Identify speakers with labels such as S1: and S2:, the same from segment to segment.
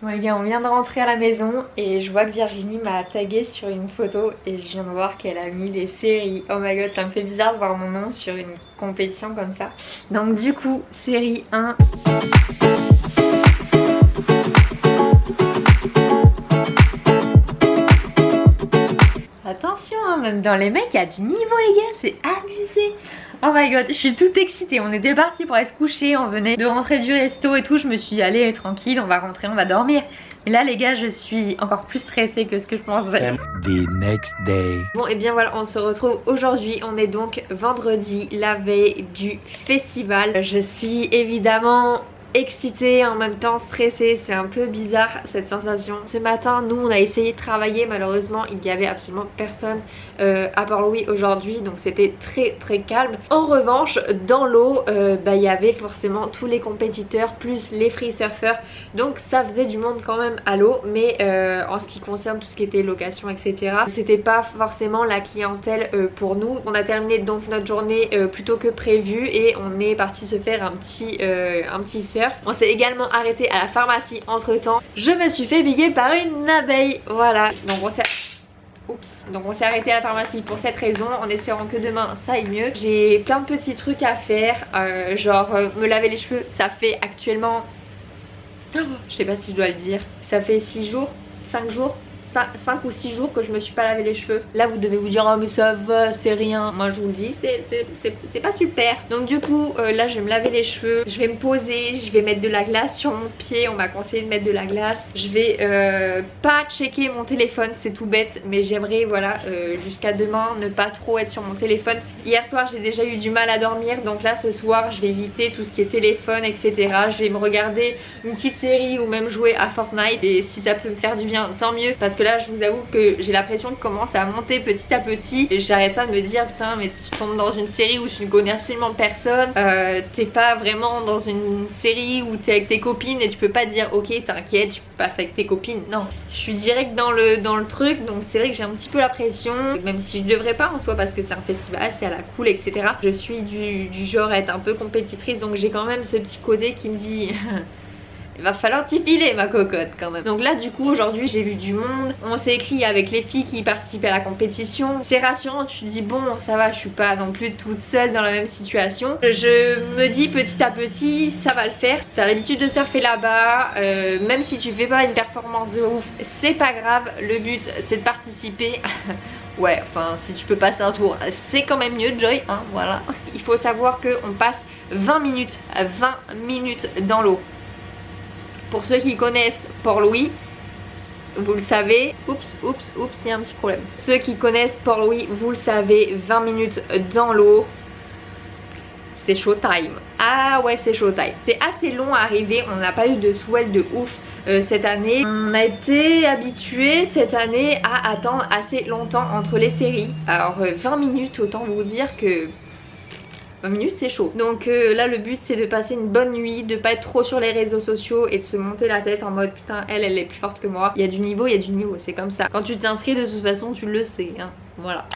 S1: Bon les gars, on vient de rentrer à la maison et je vois que Virginie m'a tagué sur une photo et je viens de voir qu'elle a mis les séries. Oh my god, ça me fait bizarre de voir mon nom sur une compétition comme ça. Donc du coup, série 1. Attention, hein, même dans les mecs, il y a du niveau les gars, c'est abusé. Oh my god, je suis toute excitée. On était parti pour aller se coucher, on venait de rentrer du resto et tout. Je me suis dit allez tranquille, on va rentrer, on va dormir. Mais là les gars, je suis encore plus stressée que ce que je pensais.
S2: The next day.
S1: Bon et bien voilà, on se retrouve aujourd'hui. On est donc vendredi, la veille du festival. Je suis évidemment excitée, en même temps stressée, c'est un peu bizarre cette sensation. Ce matin nous on a essayé de travailler, malheureusement il n'y avait absolument personne à Port-Louis aujourd'hui, donc c'était très calme. En revanche dans l'eau il y avait forcément tous les compétiteurs plus les free surfers, donc ça faisait du monde quand même à l'eau. Mais en ce qui concerne tout ce qui était location etc, c'était pas forcément la clientèle pour nous. On a terminé donc notre journée plus tôt que prévu et on est parti se faire un petit surf. On s'est également arrêté à la pharmacie entre temps. Je me suis fait piquer par une abeille, voilà. Donc on s'est arrêté à la pharmacie pour cette raison, en espérant que demain ça aille mieux. J'ai plein de petits trucs à faire, genre me laver les cheveux. Ça fait actuellement, je sais pas si je dois le dire, ça fait 6 jours, 5 jours, 5 ou 6 jours que je me suis pas lavé les cheveux. Là vous devez vous dire oh mais ça va, c'est rien. Moi je vous le dis, c'est pas super. Donc du coup là je vais me laver les cheveux, je vais me poser, je vais mettre de la glace sur mon pied. On m'a conseillé de mettre de la glace. Je vais pas checker mon téléphone, c'est tout bête, mais j'aimerais voilà jusqu'à demain ne pas trop être sur mon téléphone. Hier soir j'ai déjà eu du mal à dormir, donc là ce soir je vais éviter tout ce qui est téléphone etc. Je vais me regarder une petite série ou même jouer à Fortnite, et si ça peut me faire du bien tant mieux, parce que là je vous avoue que j'ai la pression qui commence à monter petit à petit et j'arrête pas de me dire putain mais tu tombes dans une série où tu ne connais absolument personne, t'es pas vraiment dans une série où t'es avec tes copines et tu peux pas te dire ok t'inquiète tu passes avec tes copines. Non, je suis direct dans le truc, donc c'est vrai que j'ai un petit peu la pression, même si je devrais pas en soi parce que c'est un festival, c'est à la cool etc. Je suis du genre à être un peu compétitrice, donc j'ai quand même ce petit côté qui me dit il va falloir t'y filer ma cocotte quand même. Donc là du coup aujourd'hui j'ai vu du monde. On s'est écrit avec les filles qui participaient à la compétition. C'est rassurant, tu te dis bon ça va, je suis pas non plus toute seule dans la même situation. Je me dis petit à petit ça va le faire. T'as l'habitude de surfer là-bas, même si tu fais pas une performance de ouf, c'est pas grave. Le but c'est de participer. Ouais enfin si tu peux passer un tour c'est quand même mieux Joy hein, voilà. Il faut savoir qu'on passe 20 minutes dans l'eau. Pour ceux qui connaissent Port-Louis, vous le savez, oups, il y a un petit problème. Ceux qui connaissent Port-Louis, vous le savez, 20 minutes dans l'eau, c'est showtime. Ah ouais, c'est showtime. C'est assez long à arriver, on n'a pas eu de swell de ouf cette année. On a été habitué cette année à attendre assez longtemps entre les séries. Alors 20 minutes, autant vous dire que 20 minutes c'est chaud. Donc là le but c'est de passer une bonne nuit, de pas être trop sur les réseaux sociaux et de se monter la tête en mode putain elle est plus forte que moi. Il y a du niveau, c'est comme ça. Quand tu t'inscris de toute façon tu le sais hein. Voilà.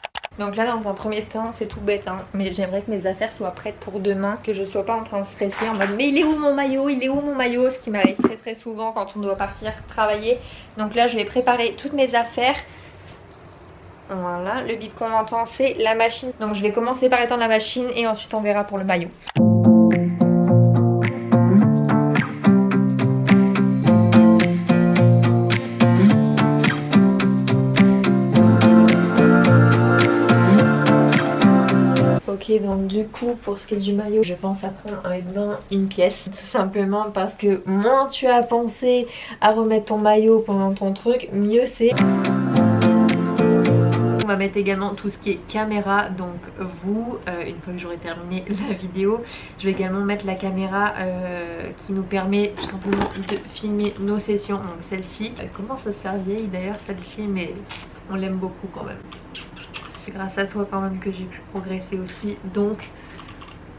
S1: Donc là dans un premier temps c'est tout bête hein, mais j'aimerais que mes affaires soient prêtes pour demain, que je sois pas en train de stresser en mode mais il est où mon maillot, il est où mon maillot, ce qui m'arrive très souvent quand on doit partir travailler. Donc là je vais préparer toutes mes affaires. Voilà, le bip qu'on entend c'est la machine. Donc je vais commencer par étendre la machine et ensuite on verra pour le maillot. Ok donc du coup pour ce qui est du maillot je pense à prendre avec 21 pièces. Tout simplement parce que moins tu as pensé à remettre ton maillot pendant ton truc, mieux c'est. On va mettre également tout ce qui est caméra, donc vous, une fois que j'aurai terminé la vidéo, je vais également mettre la caméra qui nous permet tout simplement de filmer nos sessions. Donc celle-ci, elle commence à se faire vieille d'ailleurs celle-ci, mais on l'aime beaucoup quand même. C'est grâce à toi quand même que j'ai pu progresser aussi, donc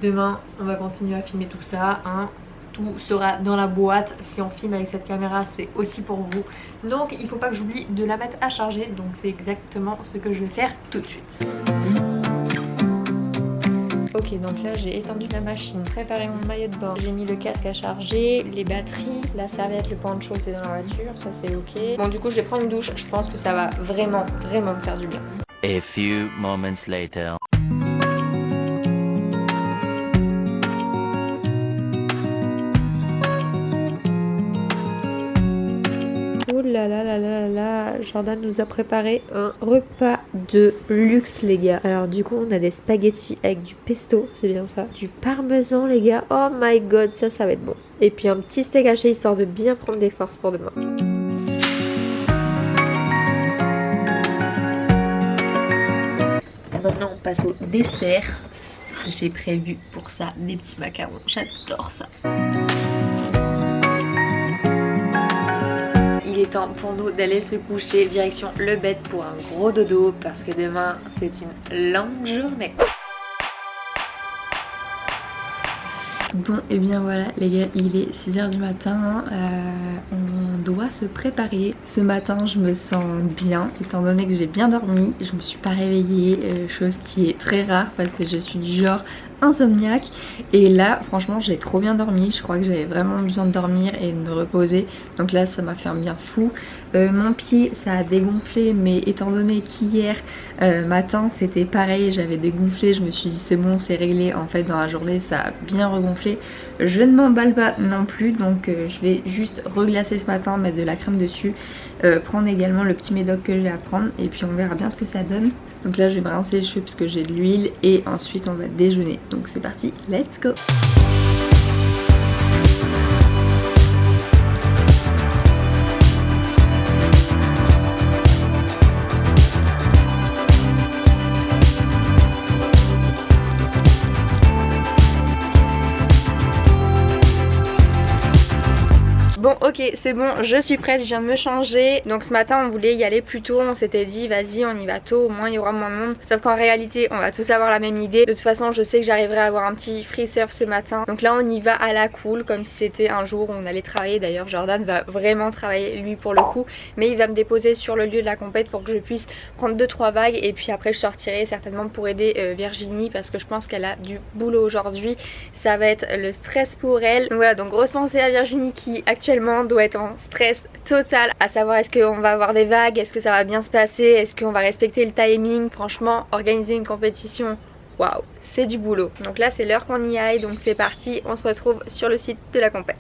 S1: demain on va continuer à filmer tout ça hein. Tout sera dans la boîte. Si on filme avec cette caméra c'est aussi pour vous. Donc il faut pas que j'oublie de la mettre à charger. Donc c'est exactement ce que je vais faire tout de suite. Ok, donc là j'ai étendu la machine, préparé mon maillot de bain, j'ai mis le casque à charger, les batteries, la serviette, le poncho c'est dans la voiture, ça c'est ok. Bon du coup je vais prendre une douche, je pense que ça va vraiment me faire du bien.
S2: A few moments later.
S1: Ouh là là là là là, Jordan nous a préparé un repas de luxe les gars. Alors du coup on a des spaghettis avec du pesto, c'est bien ça. Du parmesan les gars, oh my god, ça va être bon. Et puis un petit steak haché histoire de bien prendre des forces pour demain. Maintenant on passe au dessert. J'ai prévu pour ça des petits macarons, j'adore ça. Il est temps pour nous d'aller se coucher, direction le bed pour un gros dodo parce que demain c'est une longue journée. Bon et bien voilà les gars, il est 6 h du matin, on doit se préparer. Ce matin je me sens bien étant donné que j'ai bien dormi, je me suis pas réveillée, chose qui est très rare parce que je suis du genre insomniaque. Et là franchement j'ai trop bien dormi, je crois que j'avais vraiment besoin de dormir et de me reposer, donc là ça m'a fait un bien fou. Mon pied ça a dégonflé, mais étant donné qu'hier matin c'était pareil, j'avais dégonflé, je me suis dit c'est bon c'est réglé, en fait dans la journée ça a bien regonflé. Je ne m'emballe pas non plus, donc je vais juste reglacer ce matin, mettre de la crème dessus, prendre également le petit médoc que j'ai à prendre et puis on verra bien ce que ça donne. Donc là je vais me rincer les cheveux parce que j'ai de l'huile et ensuite on va déjeuner. Donc c'est parti, let's go! Bon ok c'est bon, je suis prête, je viens de me changer. Donc ce matin on voulait y aller plus tôt, on s'était dit vas-y on y va tôt, au moins il y aura moins de monde. Sauf qu'en réalité on va tous avoir la même idée. De toute façon je sais que j'arriverai à avoir un petit free surf ce matin. Donc là on y va à la cool, comme si c'était un jour où on allait travailler. D'ailleurs Jordan va vraiment travailler lui pour le coup, mais il va me déposer sur le lieu de la compète pour que je puisse prendre 2-3 vagues. Et puis après je sortirai certainement pour aider Virginie parce que je pense qu'elle a du boulot aujourd'hui. Ça va être le stress pour elle. Donc voilà, donc grosse pensée à Virginie qui actuellement doit être en stress total, à savoir est-ce qu'on va avoir des vagues, est-ce que ça va bien se passer, est-ce qu'on va respecter le timing. Franchement organiser une compétition, waouh, c'est du boulot. Donc là c'est l'heure qu'on y aille, donc c'est parti, on se retrouve sur le site de la compète.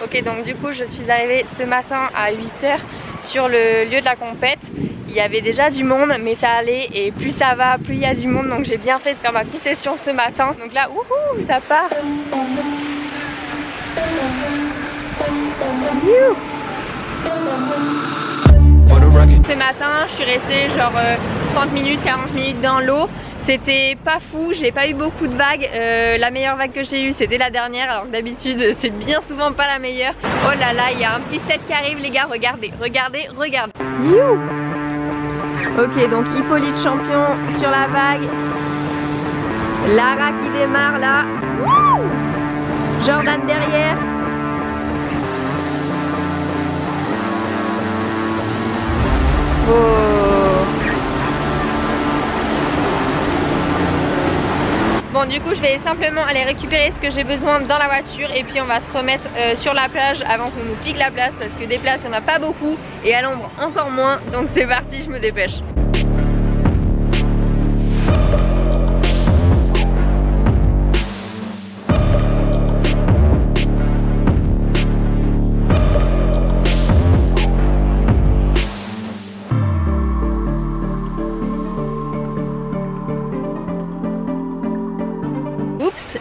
S1: Ok, donc du coup je suis arrivée ce matin à 8 h sur le lieu de la compète. Il y avait déjà du monde mais ça allait, et plus ça va plus il y a du monde, donc j'ai bien fait de faire ma petite session ce matin. Donc là wouhou, ça part. Ce matin je suis restée genre 30 minutes, 40 minutes dans l'eau. C'était pas fou, j'ai pas eu beaucoup de vagues. La meilleure vague que j'ai eue c'était la dernière, alors que d'habitude c'est bien souvent pas la meilleure. Oh là là, il y a un petit set qui arrive les gars, regardez, regardez, regardez. You. Ok, donc Hippolyte champion sur la vague. Lara qui démarre là. Wouh. Jordan derrière. Oh. Bon du coup je vais simplement aller récupérer ce que j'ai besoin dans la voiture et puis on va se remettre sur la plage avant qu'on nous pique la place, parce que des places il n'y en a pas beaucoup et à l'ombre encore moins, donc c'est parti, je me dépêche.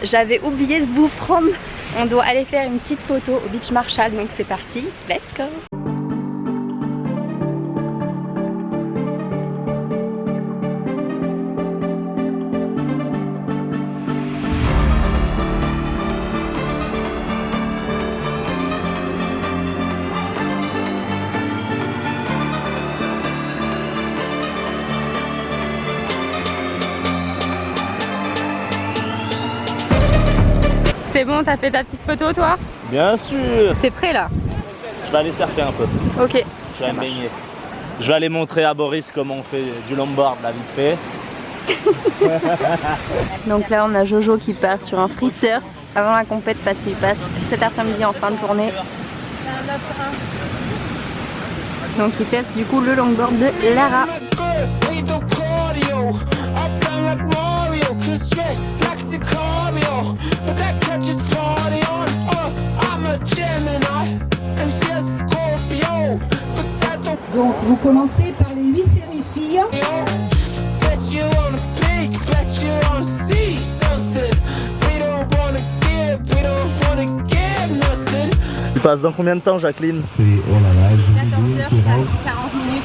S1: J'avais oublié de vous prendre, on doit aller faire une petite photo au Beach Marshall, donc c'est parti, let's go! C'est bon, t'as fait ta petite photo toi?
S3: Bien sûr.
S1: T'es prêt là?
S3: Je vais aller surfer un peu.
S1: Ok.
S3: Je vais aller me baigner. Je vais aller montrer à Boris comment on fait du longboard là vite fait.
S4: Donc là, on a Jojo qui part sur un free surf avant la compète parce qu'il passe cet après-midi en fin de journée. Donc il teste du coup le longboard de Lara.
S5: Donc vous commencez par les 8 séries filles.
S3: Tu passes dans combien de temps, Jacqueline?
S4: 14h, je passe 40 minutes.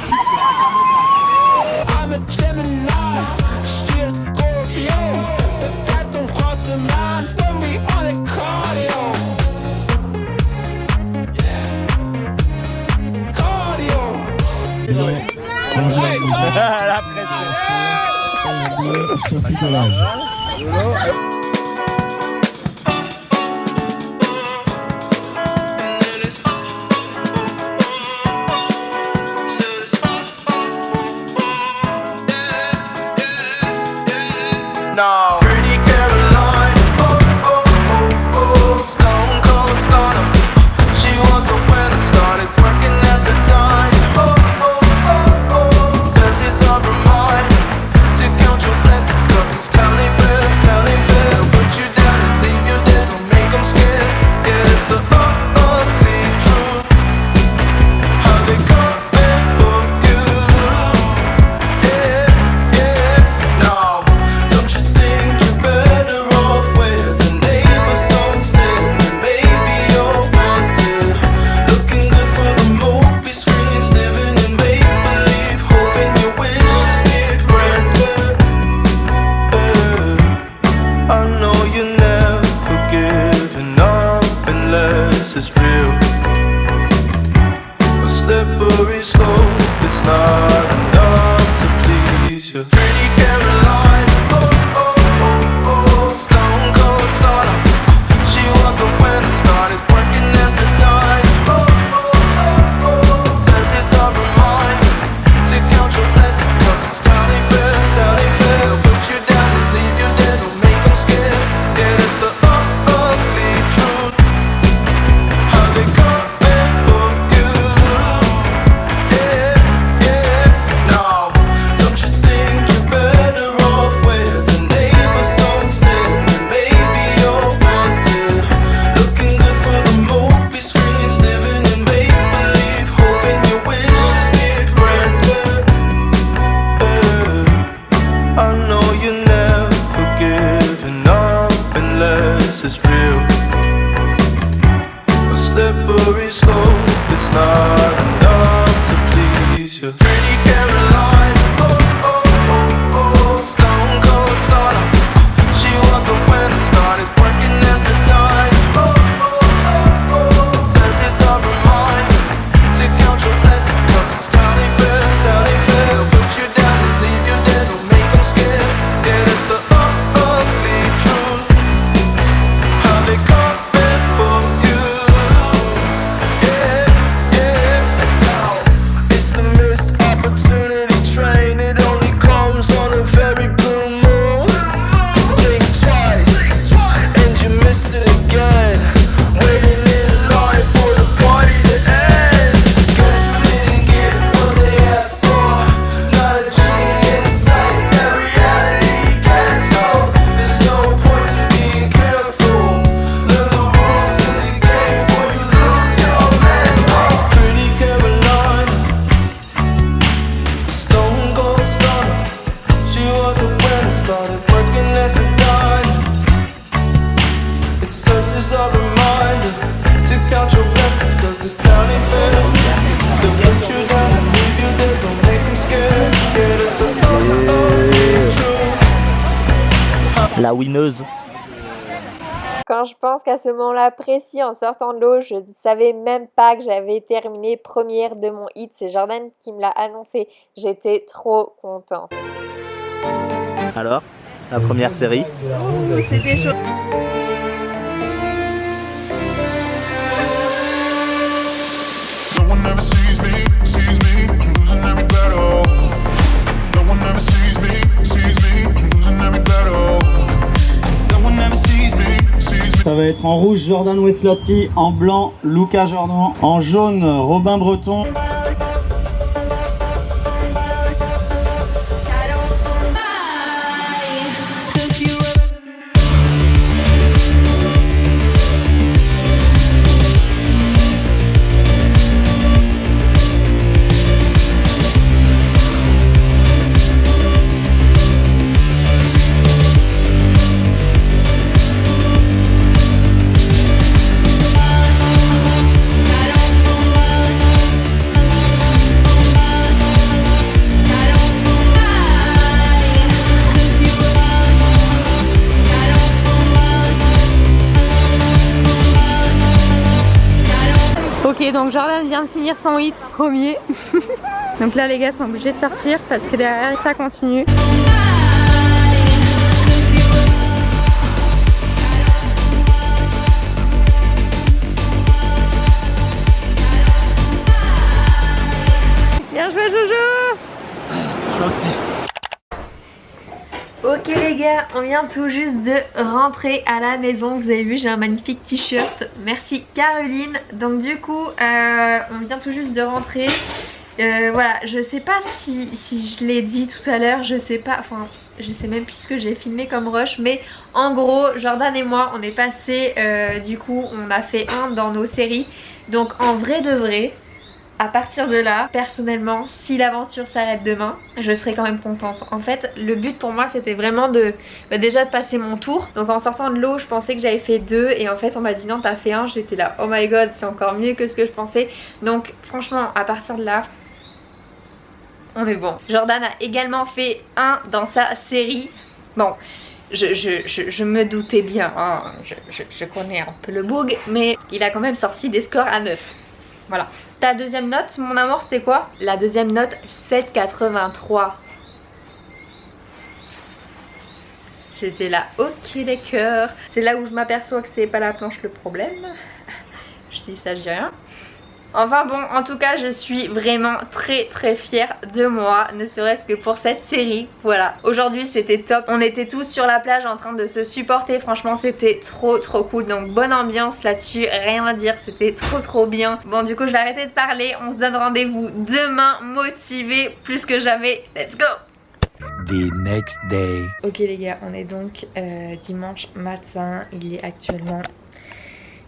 S3: La pression.
S6: No. Pretty Caroline, oh, oh, oh, oh, stone cold stunner. She was a winner, started working at the diner. Oh, oh, oh, oh, surface of her mind. To count your blessings, cause it's telling fair, telling fair. They'll put you down and leave you dead, don't make them scared. Yeah, it's the ugly truth. How they coming for you. Yeah, yeah, no. Don't you think you're better off where the neighbors don't stare? Maybe you're wanted, looking good for the movie screens, living in make-believe, hoping your wishes get granted. I know you never giving up unless it's real. A slippery slope, it's not enough to please you. Pretty Caroline, oh, oh, oh, oh, stone cold stunner. She was a winner, started working at the diner. Oh, oh, oh, oh, surface of her mind. To count your blessings, cause it's telling fair, telling fair. They'll put you down and leave you dead, don't make them scared. Yeah, that's the ugly truth. How they coming for you. Yeah, yeah, no. Don't you think you're better off where the neighbors don't stare? Maybe you're wanted, looking good for the movie screens, living in make-believe, hoping your wishes get granted. I know you're never giving up unless it's real. A slippery slope, it's not enough to please you. Pretty Caroline, oh, oh, oh, oh, stone cold stunner. She was a winner, started working at the diner. Oh, oh, oh, oh, surface of her mind. To count your blessings, cause it's telling fair, telling fair. They'll put you down and leave you dead, don't make them scared. Yeah, that's the ugly truth. How they coming for you. Yeah, yeah, let's go. It's the missed opportunity train. It only comes on a very blue moon. Blink twice, and you missed it again. Waiting in line for the party to end. Guess you didn't get what they asked for. Not a genie in sight, that reality gets so. There's no point to being careful. Learn the rules in the game before you lose your mental. Pretty Caroline, the stone cold stunner. She was a winner, started working at the diner. It serves as a reminder to count your blessings, cause this town ain't fair. They'll put you down and leave you there, don't make them scared. Yeah, that's the ugly truth.
S3: La winneuse.
S1: Quand je pense qu'à ce moment-là précis, en sortant de l'eau, je ne savais même pas que j'avais terminé première de mon hit. C'est Jordan qui me l'a annoncé. J'étais trop contente.
S3: Alors, la première série.
S1: Ouh, c'était chaud.
S7: No one ever sees me, I'm losing every battle. No one ever sees me,
S8: va être en rouge Jordan Westlati, en blanc Luca Jordan, en jaune Robin Breton.
S4: Ok, donc Jordan vient de finir son hit premier. Donc là les gars sont obligés de sortir parce que derrière ça continue. Bien joué Jojo.
S1: Ok les gars, on vient tout juste de rentrer à la maison. Vous avez vu, j'ai un magnifique t-shirt. Merci Caroline. Donc du coup, on vient tout juste de rentrer. Voilà, je sais pas si je l'ai dit tout à l'heure, je sais pas, enfin je sais même plus ce que j'ai filmé comme rush, mais en gros Jordan et moi on est passé, du coup on a fait un dans nos séries. Donc en vrai de vrai, à partir de là, personnellement, si l'aventure s'arrête demain, je serai quand même contente. En fait, le but pour moi, c'était vraiment de déjà de passer mon tour. Donc en sortant de l'eau, je pensais que j'avais fait 2 et en fait, on m'a dit non, t'as fait 1. J'étais là, oh my god, c'est encore mieux que ce que je pensais. Donc franchement, à partir de là, on est bon. Jordan a également fait 1 dans sa série. Bon, je me doutais bien, hein. Je connais un peu le bug, mais il a quand même sorti des scores à 9. Voilà. Ta deuxième note, mon amour, c'était quoi? La deuxième note, 7,83. J'étais là, ok les cœurs. C'est là où je m'aperçois que c'est pas la planche le problème. Je dis ça, je dis rien. Enfin bon, en tout cas, je suis vraiment très fière de moi, ne serait-ce que pour cette série. Voilà, aujourd'hui c'était top. On était tous sur la plage en train de se supporter. Franchement, c'était trop cool. Donc bonne ambiance là-dessus, rien à dire, c'était trop bien. Bon, du coup, je vais arrêter de parler. On se donne rendez-vous demain, motivés plus que jamais. Let's go!
S2: The next day.
S1: Ok les gars, on est donc dimanche matin. Il est actuellement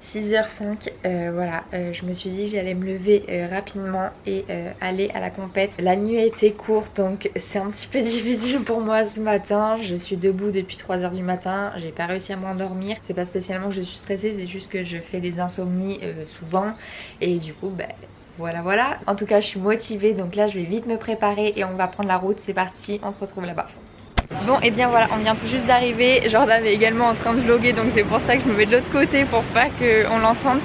S1: 6h05, voilà, je me suis dit que j'allais me lever rapidement et aller à la compète. La nuit a été courte donc c'est un petit peu difficile pour moi ce matin. Je suis debout depuis 3h du matin, j'ai pas réussi à m'endormir. C'est pas spécialement que je suis stressée, c'est juste que je fais des insomnies souvent et du coup bah voilà. En tout cas je suis motivée donc là je vais vite me préparer et on va prendre la route. C'est parti, on se retrouve là-bas. Bon et bien voilà, on vient tout juste d'arriver. Jordan est également en train de vlogger donc c'est pour ça que je me mets de l'autre côté pour pas qu'on l'entende.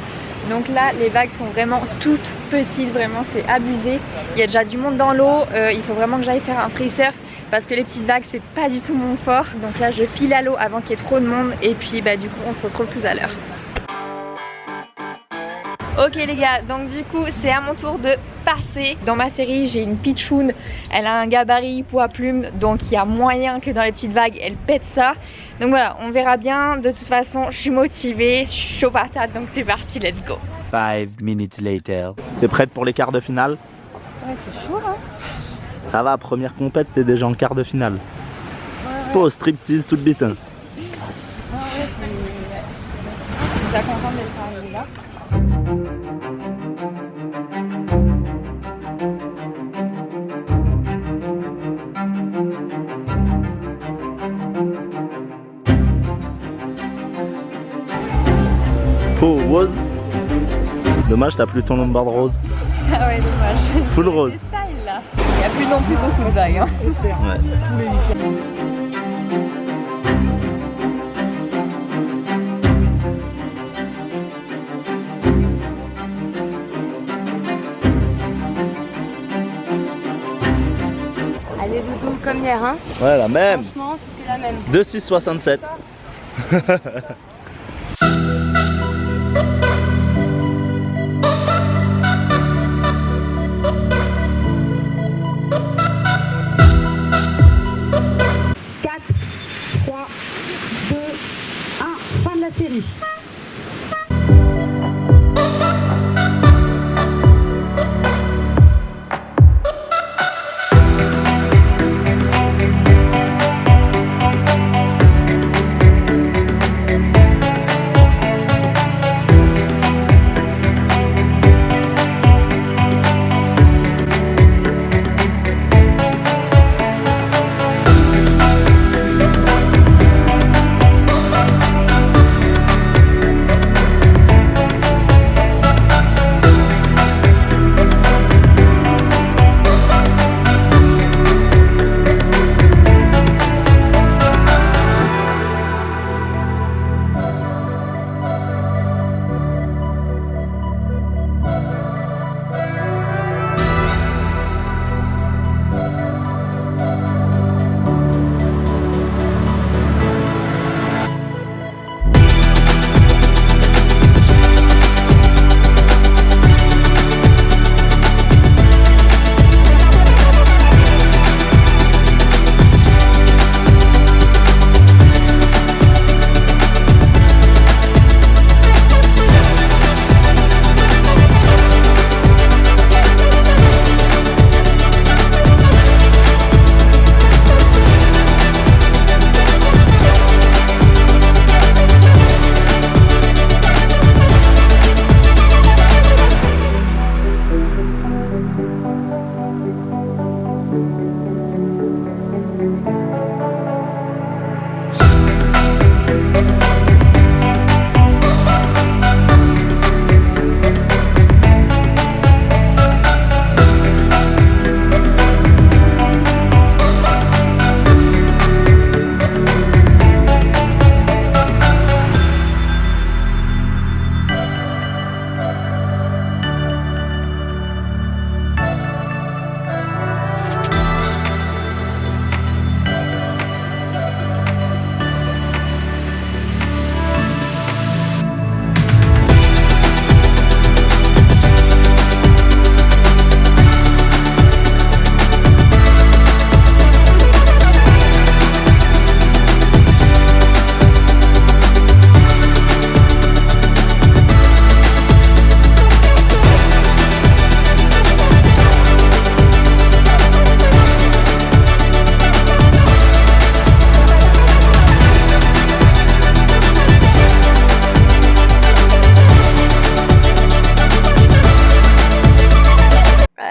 S1: Donc là les vagues sont vraiment toutes petites, vraiment c'est abusé. Il y a déjà du monde dans l'eau, il faut vraiment que j'aille faire un free surf parce que les petites vagues c'est pas du tout mon fort. Donc là je file à l'eau avant qu'il y ait trop de monde et puis bah du coup on se retrouve tout à l'heure. Ok les gars, donc du coup c'est à mon tour de passer. Dans ma série j'ai une pitchoun, elle a un gabarit poids plume, donc il y a moyen que dans les petites vagues elle pète ça. Donc voilà, on verra bien. De toute façon je suis motivée, je suis chaud patate, donc c'est parti, let's go.
S2: 5 minutes later.
S3: T'es prête pour les quarts de finale?
S4: Ouais c'est chaud hein.
S3: Ça va, première compète, t'es déjà en quart de finale. Ouais. Pas au striptease toute bite hein.
S4: Ouais c'est... Je suis déjà contente d'être arrivée là.
S3: Oh, rose. Dommage, t'as plus ton longboard rose.
S4: Ah ouais, dommage.
S3: Full rose.
S4: C'est style là. Il n'y a plus non plus beaucoup de vagues. Hein.
S3: Ouais.
S4: Allez doudou, comme hier hein.
S3: Ouais, la même.
S4: Franchement, c'est la même.
S3: 2,667.
S5: Série.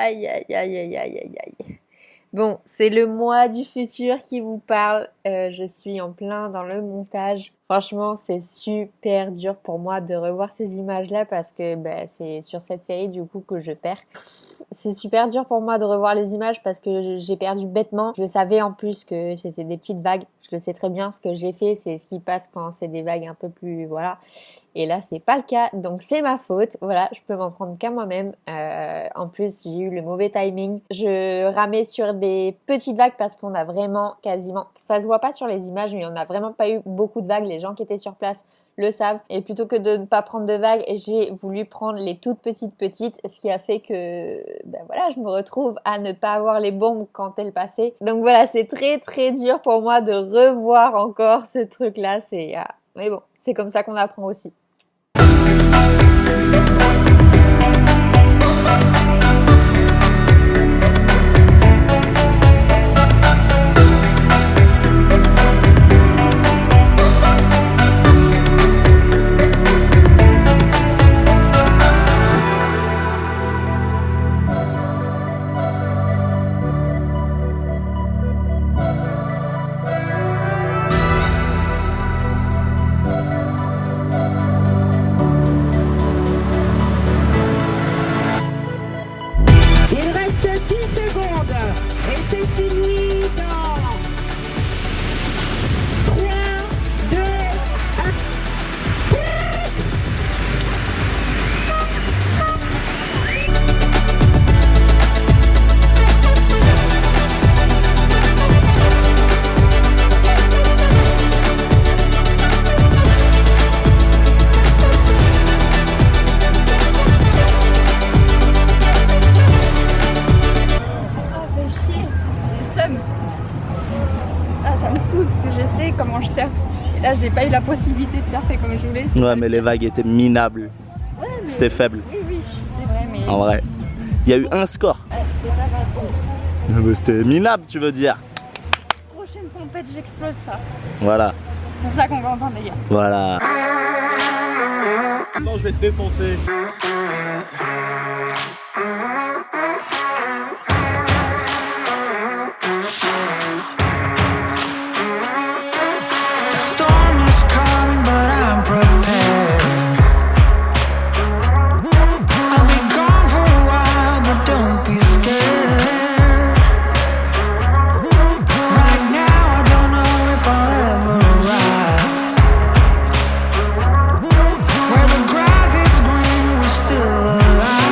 S1: Aïe, aïe, aïe, aïe, aïe, aïe, aïe. Bon, c'est le moi du futur qui vous parle. Je suis en plein dans le montage. Franchement, c'est super dur pour moi de revoir ces images-là parce que c'est sur cette série du coup que je perds. C'est super dur pour moi de revoir les images parce que j'ai perdu bêtement. Je savais en plus que c'était des petites vagues. Je le sais très bien. Ce que j'ai fait, c'est ce qui passe quand c'est des vagues un peu plus... Voilà. Et là, c'est pas le cas. Donc, c'est ma faute. Voilà, je peux m'en prendre qu'à moi-même. En plus, j'ai eu le mauvais timing. Je ramais sur des petites vagues parce qu'on a vraiment quasiment... Ça se voit pas sur les images, mais on n'a vraiment pas eu beaucoup de vagues. Les gens qui étaient sur place le savent. Et plutôt que de ne pas prendre de vagues, j'ai voulu prendre les toutes petites, ce qui a fait que voilà, je me retrouve à ne pas avoir les bombes quand elles passaient. Donc voilà, c'est très très dur pour moi de revoir encore ce truc-là. Mais bon, c'est comme ça qu'on apprend aussi.
S5: Il reste 10 secondes et c'est fini dans 3, 2, 1.
S4: Ça me saoule parce que je sais comment je surfe. Et là, j'ai pas eu la possibilité de surfer comme je voulais.
S3: Ouais, mais les vagues étaient minables.
S4: Ouais, mais...
S3: C'était faible.
S4: Oui, c'est vrai, mais...
S3: En vrai. Il y a eu un score.
S4: C'est pas facile.
S3: Mais c'était minable, tu veux dire.
S4: Prochaine compète, j'explose ça.
S3: Voilà.
S4: C'est ça qu'on va entendre, les gars.
S3: Voilà.
S8: Non, je vais te défoncer.
S6: The storm is coming, but I'm prepared. I'll be gone for a while, but don't be scared. Right now, I don't know if I'll ever arrive. Where the grass is green, we're still alive.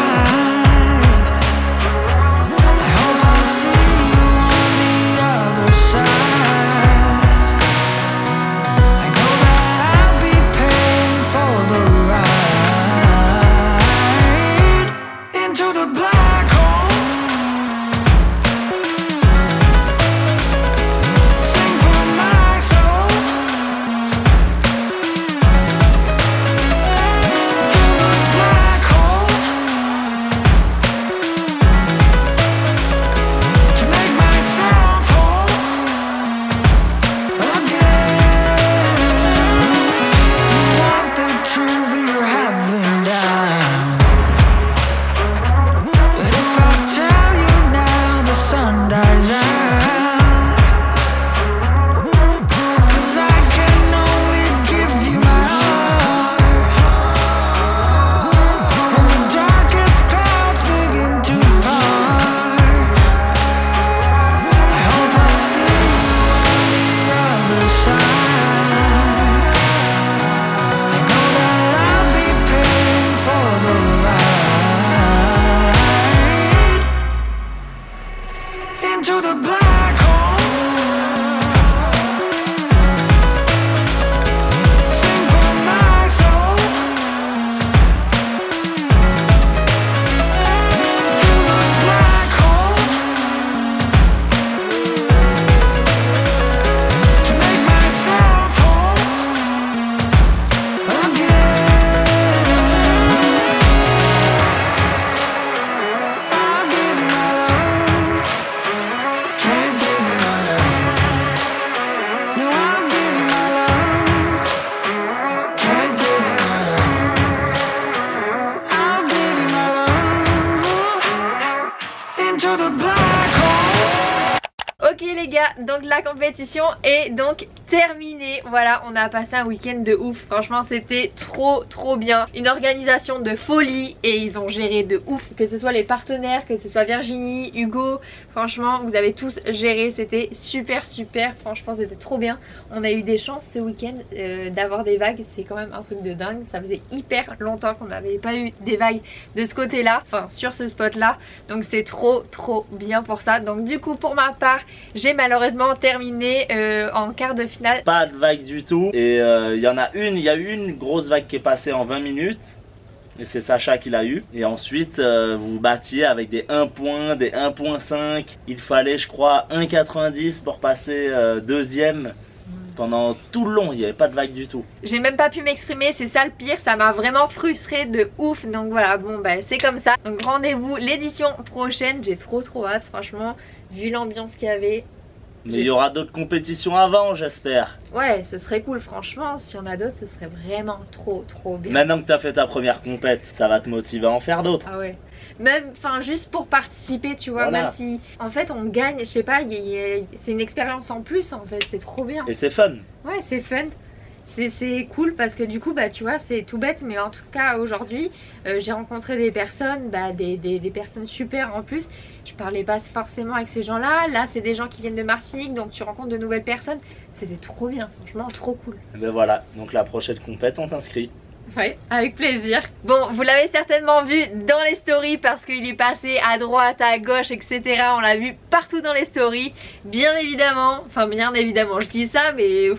S1: gars, donc la compétition est donc terminée. Voilà, on a passé un week-end de ouf. Franchement, c'était trop bien. Une organisation de folie et ils ont géré de ouf. Que ce soit les partenaires, que ce soit Virginie, Hugo. Franchement, vous avez tous géré. C'était super. Franchement, c'était trop bien. On a eu des chances ce week-end d'avoir des vagues. C'est quand même un truc de dingue. Ça faisait hyper longtemps qu'on n'avait pas eu des vagues de ce côté-là. Enfin, sur ce spot-là. Donc c'est trop bien pour ça. Donc du coup, pour ma part, j'ai malheureusement terminé en quart de finale.
S3: Pas de vague du tout. Et il y a eu une grosse vague qui est passée en 20 minutes. Et c'est Sacha qui l'a eu. Et ensuite, vous vous battiez avec des 1 point, des 1.5. Il fallait, je crois, 1,90 pour passer deuxième. Pendant tout le long, il n'y avait pas de vague du tout.
S1: J'ai même pas pu m'exprimer, c'est ça le pire, ça m'a vraiment frustrée de ouf. Donc voilà, bon bah c'est comme ça. Donc rendez-vous l'édition prochaine, j'ai trop hâte franchement, vu l'ambiance qu'il y avait.
S3: Mais il y aura d'autres compétitions avant, j'espère.
S1: Ouais, ce serait cool, franchement, s'il y en a d'autres, ce serait vraiment trop bien.
S3: Maintenant que tu as fait ta première compète, ça va te motiver à en faire d'autres.
S1: Ah ouais. Même, enfin, juste pour participer, tu vois,
S3: voilà.
S1: Même si, en fait, on gagne, je sais pas, c'est une expérience en plus, en fait, c'est trop bien.
S3: Et c'est fun.
S1: Ouais, c'est fun. C'est cool parce que du coup, bah, tu vois, c'est tout bête, mais en tout cas, aujourd'hui, j'ai rencontré des personnes, bah, des personnes super en plus. Je parlais pas forcément avec ces gens-là. Là, c'est des gens qui viennent de Martinique, donc tu rencontres de nouvelles personnes. C'était trop bien, franchement, trop cool.
S3: Et ben voilà, donc la prochaine compète, on t'inscrit.
S1: Ouais, avec plaisir. Bon, vous l'avez certainement vu dans les stories parce qu'il est passé à droite, à gauche, etc. On l'a vu partout dans les stories. Bien évidemment, je dis ça, mais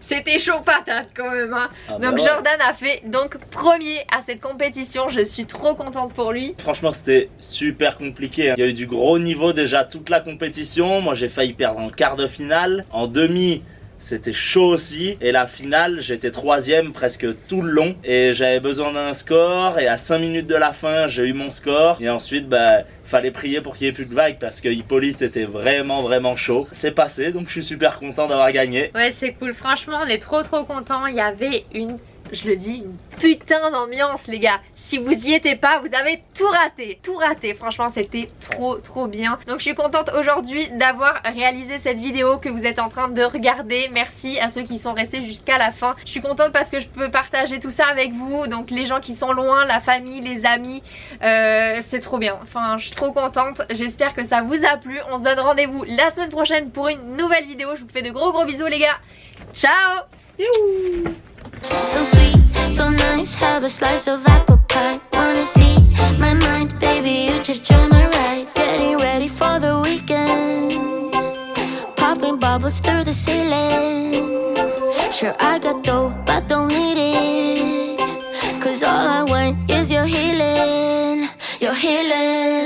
S1: c'était chaud patate quand même. Hein.
S3: Ah bah
S1: donc
S3: ouais.
S1: Jordan a fait donc premier à cette compétition. Je suis trop contente pour lui.
S3: Franchement, c'était super compliqué. Il y a eu du gros niveau déjà toute la compétition. Moi, j'ai failli perdre en quart de finale. En demi, c'était chaud aussi. Et la finale, j'étais 3ème presque tout le long. Et j'avais besoin d'un score. Et à 5 minutes de la fin, j'ai eu mon score. Et ensuite, bah, fallait prier pour qu'il n'y ait plus de vagues parce que Hippolyte était vraiment chaud. C'est passé, donc je suis super content d'avoir gagné.
S1: Ouais, c'est cool. Franchement, on est trop contents. Il y avait une une putain d'ambiance, les gars. Si vous y étiez pas, vous avez tout raté. Franchement, c'était trop bien. Donc je suis contente aujourd'hui d'avoir réalisé cette vidéo que vous êtes en train de regarder. Merci à ceux qui sont restés jusqu'à la fin. Je suis contente parce que je peux partager tout ça avec vous. Donc les gens qui sont loin, la famille, les amis, c'est trop bien. Enfin, je suis trop contente. J'espère que ça vous a plu. On se donne rendez-vous la semaine prochaine pour une nouvelle vidéo. Je vous fais de gros bisous, les gars. Ciao. Youhou.
S9: So sweet, so nice, have a slice of apple pie. Wanna see my mind, baby, you just join my ride. Getting ready for the weekend, popping bubbles through the ceiling. Sure I got dough, but don't need it, cause all I want is your healing, your healing.